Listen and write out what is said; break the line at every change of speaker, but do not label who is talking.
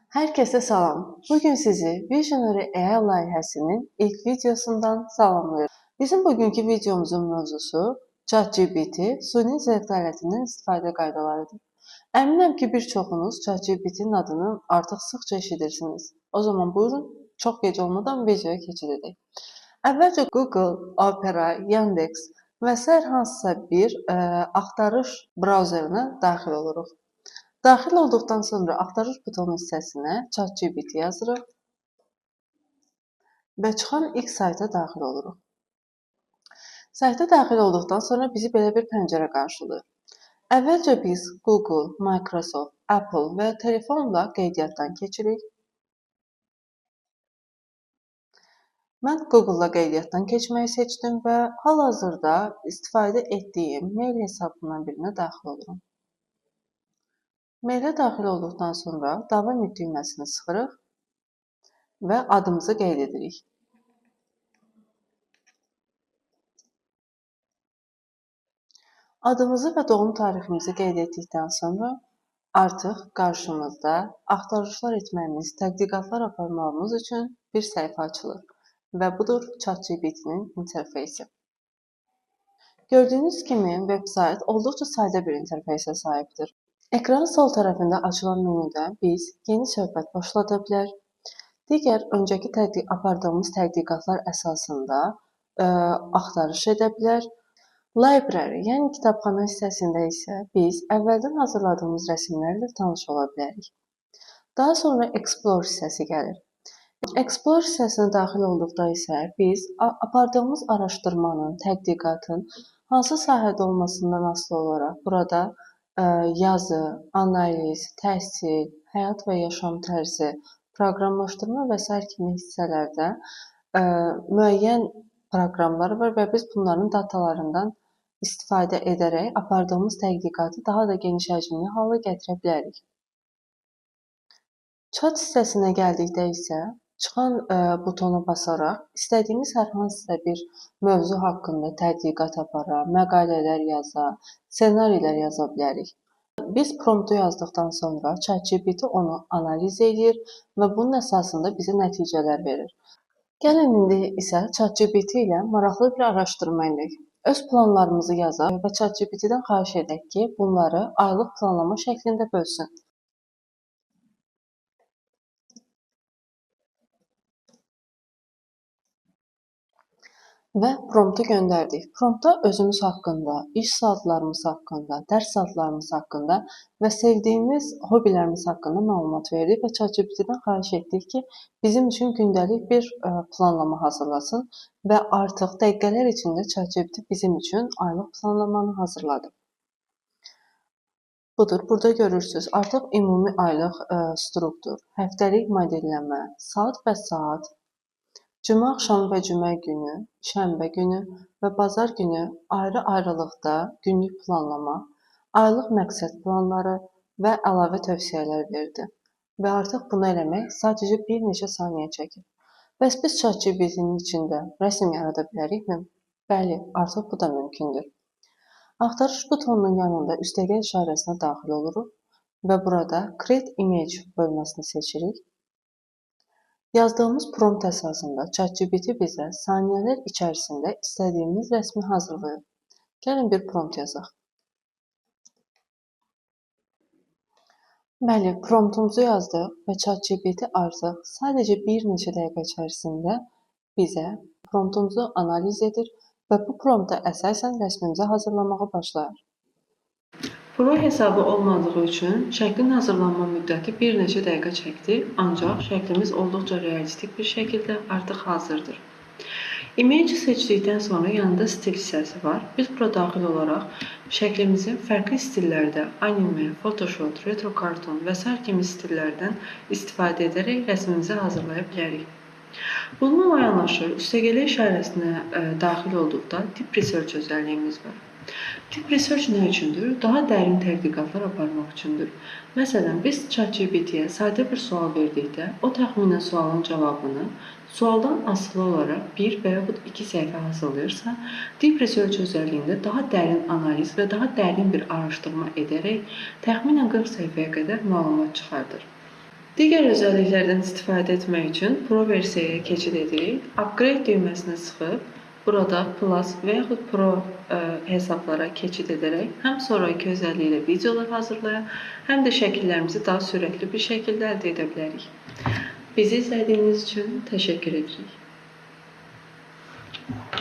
Herkese salam. Bugün sizi Visionary AI layihəsinin ilk videosundan salamlıyorum. Bizim bugünkü videomuzun mövzusu ChatGPT, süni intellekt alətindən istifadə qaydalarıdır. Əminəm ki, bir çoxunuz ChatGPT-nin adını artıq sıxca eşidirsiniz. O zaman buyurun, çox gec olmadan videoya keçid edək. Əvvəlcə Google, Opera, Yandex və sair hansısa bir axtarış brauzerinə daxil oluruq. Daxil olduqdan sonra axtarış butonu hissəsinə ChatGPT yazırıq və çıxan ilk sayta daxil oluruq. Sayta daxil olduqdan sonra bizi belə bir pəncərə qarşılayır. Əvvəlcə biz Google, Microsoft, Apple və telefonla qeydiyyatdan keçirik. Mən Google-la qeydiyyatdan keçməyi seçdim və hal-hazırda istifadə etdiyim mail hesabından birinə daxil olurum. Mailə daxil olduqdan sonra davam et düyməsini sıxırıq və adımızı qeyd edirik. Adımızı və doğum tariximizi qeyd etdikdən sonra artıq qarşımızda axtarışlar etməyimiz, tədqiqatlar aparmağımız üçün bir səhifə açılır və budur ChatGPT-nin interfeysi. Gördüyünüz kimi veb-sayt olduqca sadə bir interfeysə sahibdir. Ekranın sol tərəfində açılan menyuda biz yeni söhbət başlada bilər, digər öncəki apardığımız tədqiqatlar əsasında axtarış edə bilər. Library, yəni kitabxana hissəsində isə biz əvvəldən hazırladığımız rəsmlərlə tanış ola bilərik. Daha sonra Explore hissəsi gəlir. Explore hissəsinə daxil olduqda isə biz apardığımız araşdırmanın, tədqiqatın hansı sahədə olmasından asılı olaraq burada yazı, analiz, təhsil, həyat və yaşam tərzi, proqramlaşdırma və sair kimi hissələrdə müəyyən proqramlar var və biz bunların datalarından istifadə edərək apardığımız tədqiqatı daha da geniş həcmli hala gətirə bilərik. Chat hissəsinə gəldikdə isə çıxan butona basaraq istədiyimiz hər hansısa bir mövzu haqqında tədqiqat apara, məqalələr yaza, ssenarilər yaza bilərik. Biz promptu yazdıqdan sonra ChatGPT onu analiz edir və bunun əsasında bizə nəticələr verir. Gəlin indi isə ChatGPT ilə maraqlı bir araşdırma edək. Öz planlarımızı yazaq və ChatGPT-dən xahiş edək ki, bunları aylıq planlama şəklində bölsün. Və promptu göndərdik. Promptda özümüz haqqında, iş saatlarımız haqqında, dərs saatlarımız haqqında və sevdiyimiz hobilərimiz haqqında məlumat verdik və ChatGPT-dən xahiş etdik ki, bizim üçün gündəlik bir planlama hazırlasın və artıq dəqiqələr içində ChatGPT bizim üçün aylıq planlamanı hazırladı. Budur, burada görürsünüz, artıq ümumi aylıq struktur, həftəlik modelləmə, saat və saat, cümə axşamı və cümə günü, şənbə günü və bazar günü ayrı-ayrılıqda günlük planlama, aylıq məqsəd planları və əlavə tövsiyələr verdi. Və artıq bunu eləmək sadəcə bir neçə saniyə çəkir. Bəs biz ChatGPT-nin içində rəsm yarada bilərikmi? Bəli, artıq bu da mümkündür. Axtarış butonunun yanında üstəgəl işarəsinə daxil oluruq və burada Create Image bölməsini seçirik. Yazdığımız prompt əsasında ChatGPT bizə saniyələr içərisində istədiyimiz rəsmi hazırlayır. Gəlin bir prompt yazaq. Bəli, promptumuzu yazdıq və ChatGPT artıq sadəcə bir neçə dəqiqə içərisində bizə promptumuzu analiz edir və bu prompta əsasən rəsmimizi hazırlamağa başlayır. Pro hesabı olmadığı üçün şəklin hazırlanma müddəti bir neçə dəqiqə çəkdi, ancaq şəklimiz olduqca realistik bir şəkildə artıq hazırdır. Image seçdikdən sonra yanında stil hissəsi var. Biz bura daxil olaraq şəklimizin fərqli stillərdə anime, Photoshop, retro karton və s. kimi stillərdən istifadə edərək rəsmimizi hazırlaya bilərik. Bununla yanaşı, üstəgələ işarəsinə daxil olduqda Deep Research özəlliyimiz var. Deep Research nə üçündür? Daha dərin tədqiqatlar aparmaq üçündür. Məsələn, biz ChatGPT-yə sadə bir sual verdikdə, o təxminən sualın cavabını sualdan asılı olaraq bir və yaxud iki səhifə hazırlayırsa, Deep Research özəlliyində daha dərin analiz və daha dərin bir araşdırma edərək təxminən 40 səhifəyə qədər məlumat çıxardır. Digər özəlliklərdən istifadə etmək üçün Pro versiyaya keçid edirik. Upgrade düyməsinə sıxıb, burada Plus və yaxud Pro hesablara keçid edərək həm sonraki özəlliyi ilə videolar hazırlaya, həm də şəkillərimizi daha sürətli bir şəkildə əldə edə bilərik. Bizi izlədiyiniz üçün təşəkkür edirik.